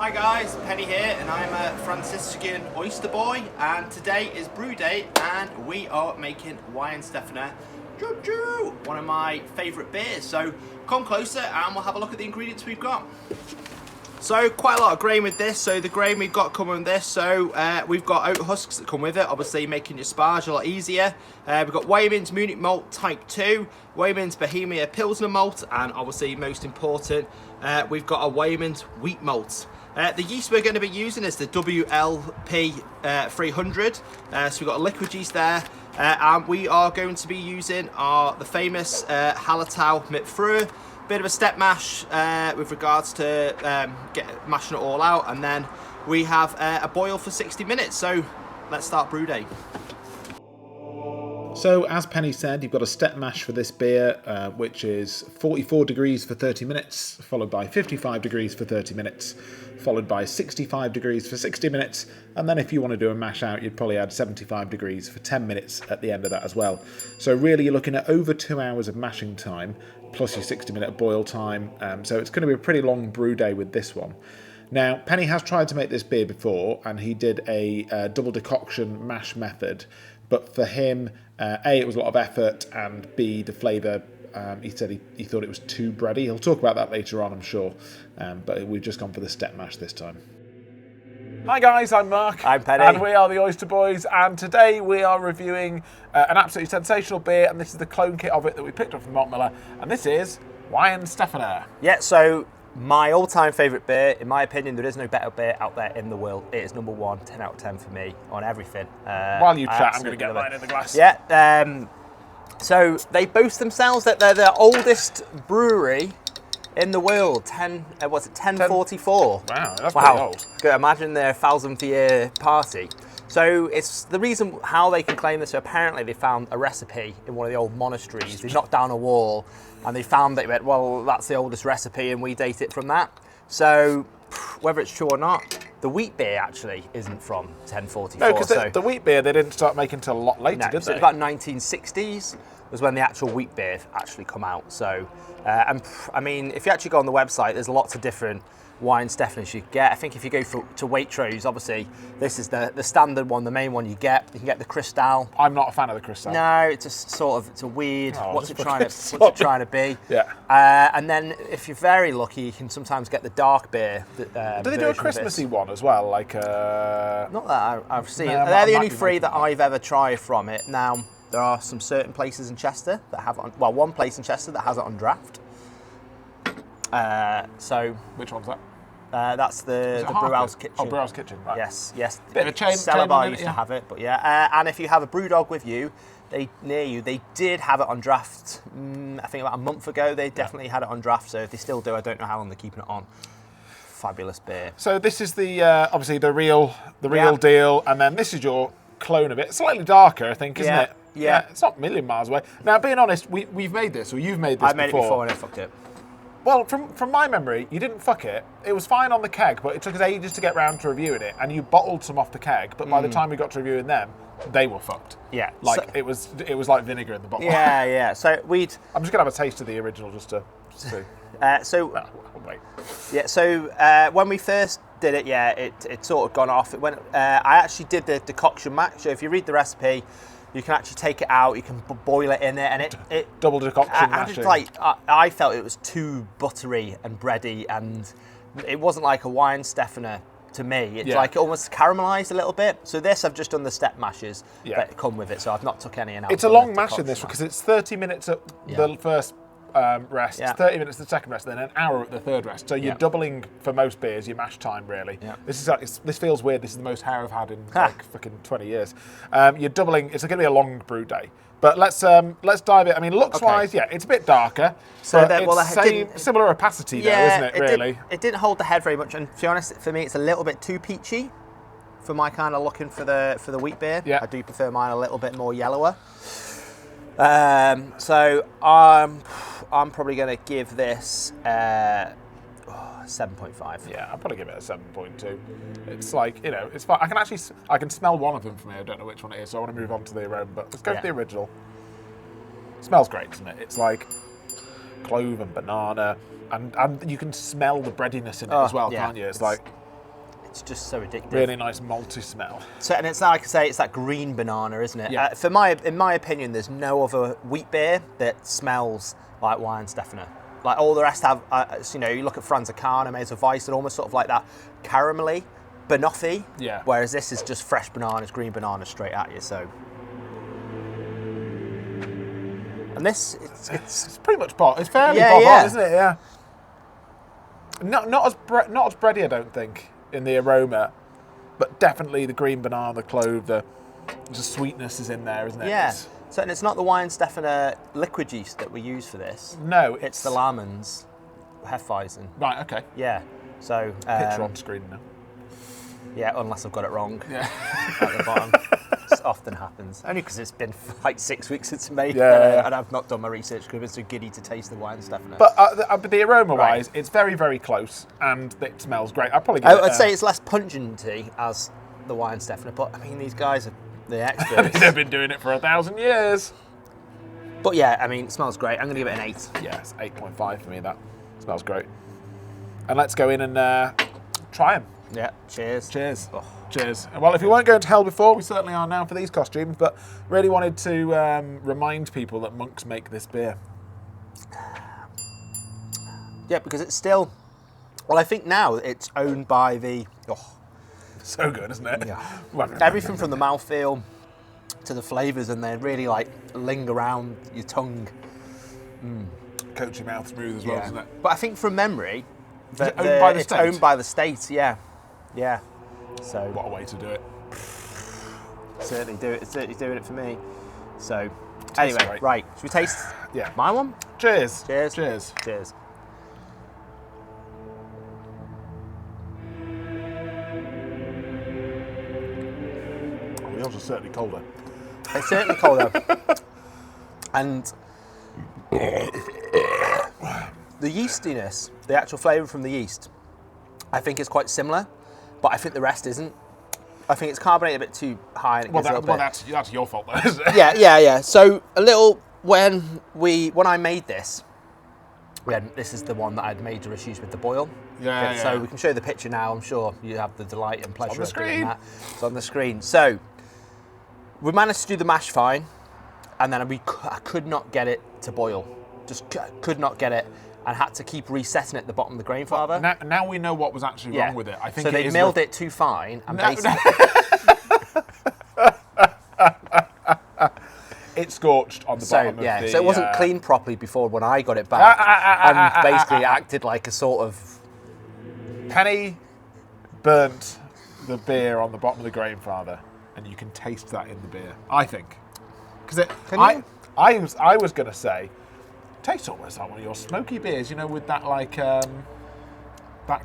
Hi guys, Penny here, and I'm a Franciscan oyster boy, and today is brew day, and we are making Weihenstephaner Choo-choo, one of my favourite beers. So come closer and we'll have a look at the ingredients we've got. So quite a lot of grain with this. So the grain we've got coming with this. So we've got oat husks that come with it, obviously making your sparge a lot easier. We've got Weyman's Munich Malt Type 2, Weyman's Bohemia Pilsner Malt, and obviously most important, we've got a Weyman's Wheat Malt. The yeast we're going to be using is the WLP 300. So we've got a liquid yeast there. And we are going to be using the famous Hallertau mit Früh. Bit of a step mash with regards to mashing it all out, and then we have a boil for 60 minutes. So let's start brew day. So as Penny said, you've got a step mash for this beer, which is 44 degrees for 30 minutes, followed by 55 degrees for 30 minutes, followed by 65 degrees for 60 minutes, and then if you want to do a mash out, you'd probably add 75 degrees for 10 minutes at the end of that as well. So really you're looking at over 2 hours of mashing time, plus your 60-minute boil time, so it's going to be a pretty long brew day with this one. Now, Penny has tried to make this beer before, and he did a double decoction mash method, but for him, A, it was a lot of effort, and B, the flavour, he said he thought it was too bready. He'll talk about that later on, I'm sure, but we've just gone for the step mash this time. Hi guys, I'm Mark. I'm Penny. And we are the Oyster Boys, and today we are reviewing an absolutely sensational beer, and this is the clone kit of it that we picked up from Malt Miller, and this is Weihenstephaner. Yeah, so my all-time favourite beer, in my opinion, there is no better beer out there in the world. It is number one, 10 out of 10 for me on everything. While you chat, I'm going to get mine in the glass. Yeah, so they boast themselves that they're the oldest brewery in the world. 1044. Wow, that's pretty old. Good, imagine their 1,000th year party. So it's the reason how they can claim this. So apparently they found a recipe in one of the old monasteries. They knocked down a wall and they found that, went, well, that's the oldest recipe and we date it from that. So whether it's true or not, the wheat beer actually isn't from 1044. No, because the wheat beer they didn't start making until a lot later, did so they? About 1960s was when the actual wheat beer actually come out. So, and I mean, if you actually go on the website, there's lots of different Weihenstephaners you get. I think if you go to Waitrose, obviously this is the standard one, the main one you get. You can get the Cristal. I'm not a fan of the Cristal. No, it's just sort of, it's a weird, what's it trying to be? Yeah. And then if you're very lucky, you can sometimes get the dark beer. Do they do a Christmassy one as well? Like not that I've seen. No, They're the only three that I've ever tried from it. Now, there are some certain places in Chester that have it on, well, one place in Chester that has it on draft. So which one's that? That's the Brewhouse Kitchen. Oh, Brewhouse Kitchen, right. Yes. Bit of a chain. Cellar Bar used to have it, but yeah. And if you have a Brewdog with you, near you, they did have it on draft. I think about a month ago, they definitely had it on draft. So if they still do, I don't know how long they're keeping it on. Fabulous beer. So this is the obviously the real deal, and then this is your clone of it. Slightly darker, I think, isn't it? Yeah. It's not a million miles away. Now, being honest, we've made this, or you've made this before. I made it before and I fucked it. Well, from my memory, you didn't fuck it. It was fine on the keg, but it took us ages to get round to reviewing it, and you bottled some off the keg, but by the time we got to reviewing them, they were fucked. Yeah. Like, it was like vinegar in the bottle. Yeah, yeah. So I'm just going to have a taste of the original just to see. Wait. Yeah, so when we first did it, it sort of gone off. It went. I actually did the decoction mash. So if you read the recipe, you can actually take it out. You can boil it in it, and it double decoction mashing. I felt it was too buttery and bready, and it wasn't like a Weihenstephaner to me. It's like almost caramelised a little bit. So this, I've just done the step mashes that come with it. So I've not took any out. It's a long mash in this because it's 30 minutes at the first rest, 30 minutes at the second rest, then an hour at the third rest. So you're doubling for most beers your mash time, really. Yeah. This feels weird. This is the most hair I've had in like fucking 20 years. You're doubling. It's going to be a long brew day. But let's dive in. I mean, looks wise, it's a bit darker. So it's similar opacity, though, isn't it? Really, it didn't hold the head very much. And to be honest, for me, it's a little bit too peachy for my kind of looking for the wheat beer. Yeah. I do prefer mine a little bit more yellower. So I'm probably going to give this 7.5. Yeah, I'll probably give it a 7.2. It's like, it's fine. I can smell one of them from here. I don't know which one it is, so I want to move on to the aroma, but let's go with the original. It smells great, doesn't it? It's like clove and banana, and you can smell the breadiness in it as well, can't you? It's like It's just so addictive. Really nice malty smell. So, and it's like I say, it's that green banana, isn't it? Yeah. In my opinion, there's no other wheat beer that smells like Weihenstephaner. Like all the rest have, you look at Franziskaner, Hefe Weissbier, almost sort of like that caramelly, banoffee. Yeah. Whereas this is just fresh bananas, green bananas straight at you. So. And this, it's pretty much pot. It's fairly pot, isn't it? Yeah. Not as bready, I don't think, in the aroma, but definitely the green banana, the clove, the sweetness is in there, isn't it? Yeah. So, and it's not the Weihenstephaner liquid yeast that we use for this. No, it's the Lamans Hefeweizen. Right. Okay. Yeah. So. Picture on screen now. Yeah, unless I've got it wrong. Yeah. At the bottom. This often happens. Only because it's been like 6 weeks since made, and I've not done my research because I've been so giddy to taste the Weihenstephaner. But the aroma-wise, it's very, very close, and it smells great. I'd say it's less pungenty as the Weihenstephaner, but I mean these guys are the experts. They've been doing it for 1,000 years. But yeah, I mean it smells great. I'm going to give it an 8. Yeah, it's 8.5 for me. That smells great. And let's go in and try them. Yeah, cheers. Cheers. Oh. Cheers. Well, if we weren't going to hell before, we certainly are now for these costumes, but really wanted to remind people that monks make this beer. Yeah, because it's still, well, I think now it's owned by the, so good, isn't it? Yeah. Everything from the mouthfeel to the flavours, and they really like linger around your tongue. Coat your mouth smooth as well, isn't it? But I think from memory, it's owned by the state, yeah. Yeah. So what a way to do it. Certainly do it. It's certainly doing it for me. So anyway, great. Right. Should we taste my one? Cheers. Cheers. Cheers. Cheers. Oh, yours is certainly colder. It's certainly colder. And the yeastiness, the actual flavour from the yeast, I think is quite similar. But I think the rest isn't. I think it's carbonated a bit too high. And that's your fault, though, isn't it? Yeah. So a little when I made this, this is the one that I'd major issues with the boil. So we can show the picture now. I'm sure you have the delight and pleasure of doing that. It's on the screen. So we managed to do the mash fine, and then I could not get it to boil. Just could not get it. And had to keep resetting it at the bottom of the grain father. Now we know what was actually wrong with it. I think so they milled it too fine and basically it scorched on the bottom of the... So it wasn't cleaned properly before when I got it back, and basically acted like a sort of... Penny burnt the beer on the bottom of the grain father, and you can taste that in the beer, I think. Because I was going to say, tastes almost like one of your smoky beers, with that like that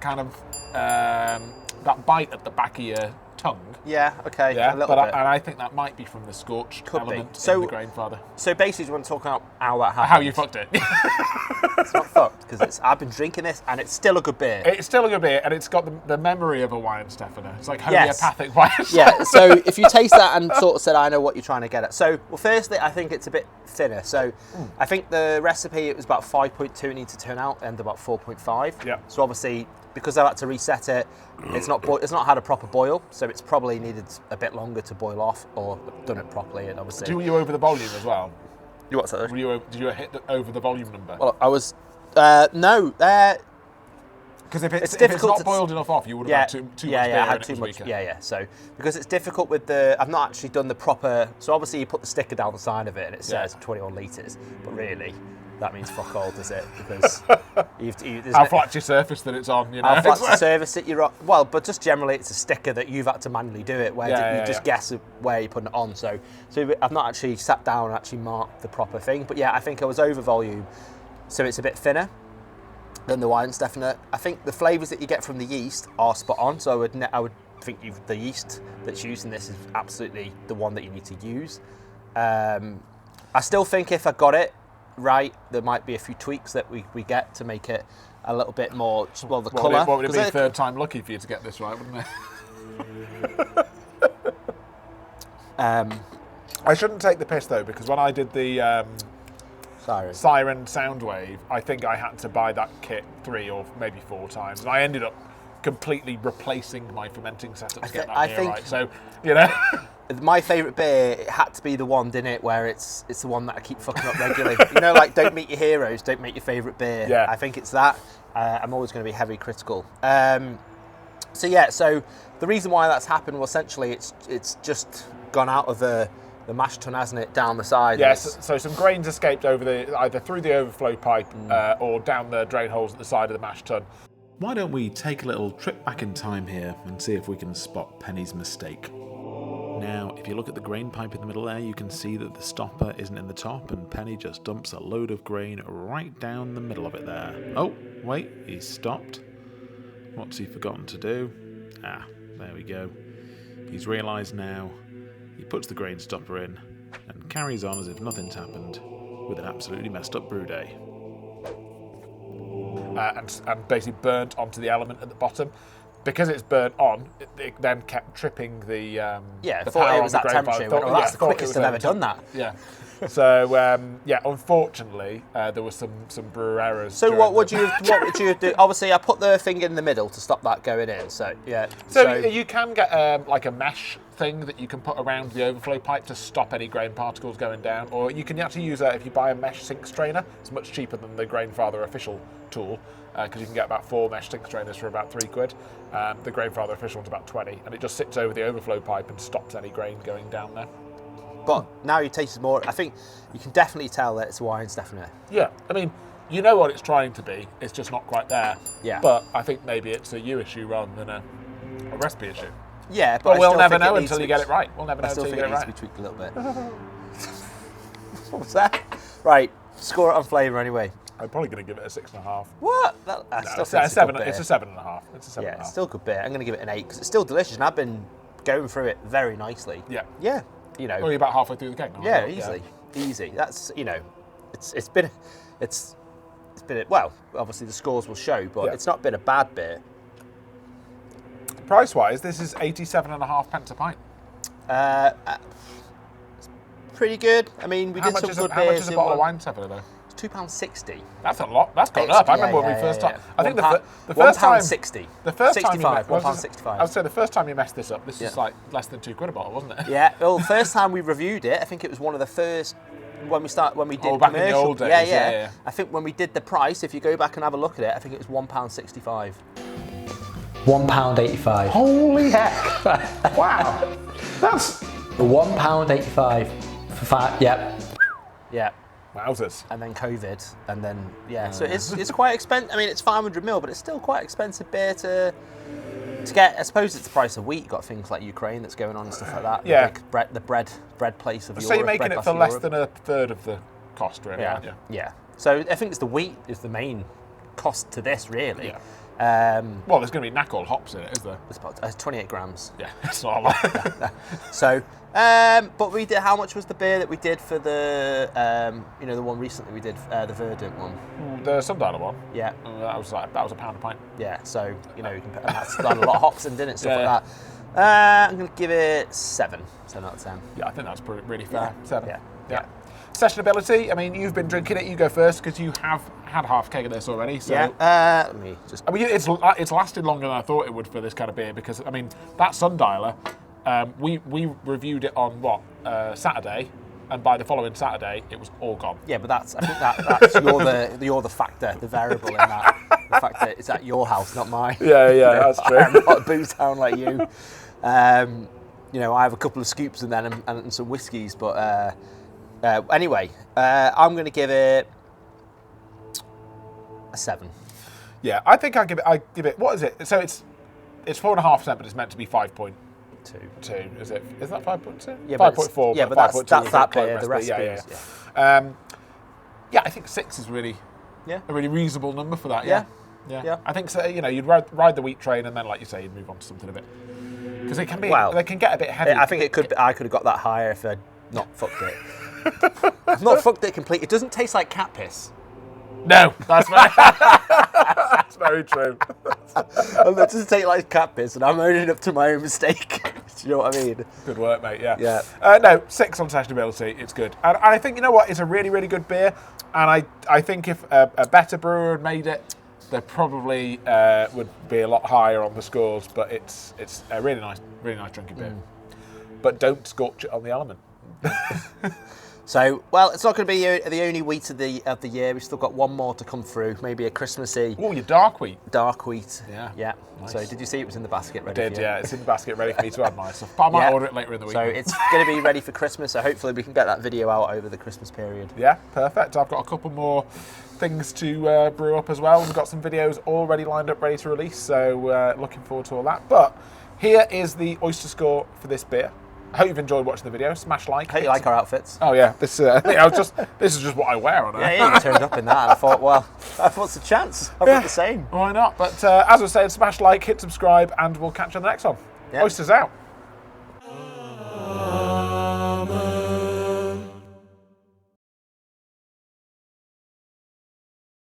kind of that bite at the back of your tongue. Yeah, okay, yeah, a little bit. And I think that might be from the scorched element in the grain father. So basically, you want to talk about how that happened? How you fucked it. It's not fucked, because I've been drinking this, and it's still a good beer. It's still a good beer, and it's got the memory of a Weihenstephaner. It's like homeopathic Weihenstephaner. Yeah, so if you taste that and sort of said, I know what you're trying to get at. So, well, firstly, I think it's a bit thinner. So I think the recipe, it was about 5.2 it needed to turn out, and about 4.5. Yeah. So obviously, because I had to reset it, it's not had a proper boil, so it's probably needed a bit longer to boil off, or done it properly, and obviously... Were you over the volume as well? You what's that? Did you hit over the volume number? Well, I was... no. Because if it's not boiled enough off, you would have had too much beer. I had too much. Yeah. So because it's difficult with I've not actually done the proper. So obviously you put the sticker down the side of it and it says 21 litres, but really that means fuck all, does it? Because how flat's your surface that it's on? How flat's the surface that you're on? Well, but just generally it's a sticker that you've had to manually do it, where you just guess where you're putting it on. So I've not actually sat down and actually marked the proper thing. But yeah, I think I was over volume, so it's a bit thinner than the Weihenstephaner. I think the flavours that you get from the yeast are spot on. So I would think the yeast that's used in this is absolutely the one that you need to use. I still think if I got it right, there might be a few tweaks that we get to make it a little bit more, the colour. What would it be, third time lucky for you to get this right, wouldn't it? I shouldn't take the piss though, because when I did the Siren Soundwave, I think I had to buy that kit 3 or maybe 4 times, and I ended up completely replacing my fermenting setup to get that I beer think- right. So, you know. My favourite beer, it had to be the one, didn't it, where it's the one that I keep fucking up regularly. You know, like, don't meet your heroes, don't make your favourite beer. Yeah. I think it's that. I'm always going to be heavy critical. So the reason why that's happened, well, essentially, it's just gone out of the mash tun, hasn't it, down the side. Yes, so some grains escaped either through the overflow pipe or down the drain holes at the side of the mash tun. Why don't we take a little trip back in time here and see if we can spot Penny's mistake. Now, if you look at the grain pipe in the middle there, you can see that the stopper isn't in the top, and Penny just dumps a load of grain right down the middle of it there. Oh, wait, he's stopped. What's he forgotten to do? Ah, there we go. He's realised now. He puts the grain stopper in and carries on as if nothing's happened with an absolutely messed up brew day. And basically burnt onto the element at the bottom. Because it's burnt on, it then kept tripping the I the thought power it was on that the grain pipe. temperature. That's the quickest I've ever done that. Yeah. So unfortunately, there were some brewer errors. So what would you do? Obviously, I put the thing in the middle to stop that going in. So yeah. So you can get like a mesh thing that you can put around the overflow pipe to stop any grain particles going down, or you can actually use if you buy a mesh sink strainer. It's much cheaper than the Grainfather official tool because you can get about 4 mesh sink strainers for about £3. The Grainfather official one's about 20, and it just sits over the overflow pipe and stops any grain going down there. But now you taste more. I think you can definitely tell that it's a Weihenstephaner. Yeah, I mean, you know what it's trying to be. It's just not quite there. Yeah. But I think maybe it's a you issue rather than a recipe issue. Yeah, But I we'll still never think it know needs until to you be- get it right. We'll never know I still until you think get it it needs to right. be tweaked a little bit. What was that? Right, score it on flavour anyway. I'm probably going to give it a 6.5. What? I No, still it's think a 7. good beer. It's a 7.5. It's a 7.5. Yeah, it's still a good beer. I'm going to give it an 8 because it's still delicious, and I've been going through it very nicely. Yeah. Yeah, you know. Well, you're about halfway through the cake now. Yeah, aren't you? easy. That's it's been well. Obviously, the scores will show, but Yeah. it's not been a bad beer. Price-wise, this is 87.5 pence a pint. It's pretty good. I mean, we How did much some is good a, how much beers is a in bottle of one. Weihenstephaner though? It's £2.60. That's a lot. That's gone up. I remember when we first started. I think the first time. £1.60. The first time. £65. I £1.65. would say the first time you messed this up, this Yeah. was like less than £2 a bottle, wasn't it? Yeah. Well, the first time we reviewed it, I think it was one of the first when we did Oh, back in the commercial. old days, Yeah. yeah. I think when we did the price, if you go back and have a look at it, I think it was £1.65. £1.85. Holy heck! Wow! That's... £1.85 for 5. Yep. Yeah. Wowzers. And then COVID, and then so it's quite expensive. I mean, it's 500ml, but it's still quite expensive beer to get. I suppose it's the price of wheat. You've got things like Ukraine that's going on and stuff like that. Yeah. The bread place of Europe. So you're making it bread for place less of than a third of the cost, really, aren't you? Yeah. So I think it's the wheat is the main cost to this, really. Yeah. Well, there's going to be knackle hops in it, is there? It's about 28 grams. Yeah, it's not a lot. So, but we did. How much was the beer that we did for the, the one recently we did, the Verdant one? The Sundialer one. Yeah. That was a pound a pint. Yeah. So you can put, and that's got a lot of hops in, didn't it? Stuff Yeah. like that. I'm going to give it 7 out of 10. Yeah, I think that's really fair. 7. Yeah. Sessionability. I mean, you've been drinking it. You go first because you have had half a keg of this already. So. Yeah. Let me just. I mean, it's lasted longer than I thought it would for this kind of beer because I mean that Sundialer, we reviewed it on Saturday, and by the following Saturday it was all gone. Yeah, but I think that's you're the factor, the variable in that. The fact that it's at your house, not mine. Yeah, that's true. I'm not a booze hound like you. I have a couple of scoops and then and some whiskies, but anyway, I'm going to give it a 7. Yeah, I think I give it. What is it? So it's 4.5%, but it's meant to be 5.2. Is it? Is that 5.2? Yeah, 5.4. Yeah, but that's that beer. The rest yeah. is. I think 6 is really Yeah. a really reasonable number for that. Yeah. Yeah. I think so. You'd ride the wheat train, and then, like you say, you'd move on to something a bit because it can be. Well, they can get a bit heavy. I think it could. I could have got that higher if I'd not fucked it. I've not fucked it completely. It doesn't taste like cat piss. No, that's very, that's very true. It doesn't taste like cat piss, and I'm owning up to my own mistake. Do you know what I mean? Good work, mate. Yeah. Yeah. No, 6 on sessionability. It's good, and I think you know what? It's a really, really good beer, and I think if a better brewer had made it, They probably would be a lot higher on the scores, but it's a really nice drinking beer. But don't scorch it on the element. So, well, it's not going to be the only wheat of the year. We've still got one more to come through, maybe a Christmassy. Oh, your dark wheat. Dark wheat. Yeah. Nice. So, did you see it was in the basket ready? I did, yeah. It's in the basket ready for me to add my stuff. But I might order it later in the week. So it's going to be ready for Christmas. So hopefully we can get that video out over the Christmas period. Yeah, perfect. I've got a couple more things to brew up as well. We've got some videos already lined up, ready to release. So looking forward to all that. But here is the oyster score for this beer. I hope you've enjoyed watching the video. Smash like. Hope you like our outfits. Oh yeah, this is just what I wear on it. Yeah, you turned up in that, and I thought, well, what's the chance? I've got the same. Why not? But as I said, smash like, hit subscribe, and we'll catch you on the next one. Yeah. Oysters out.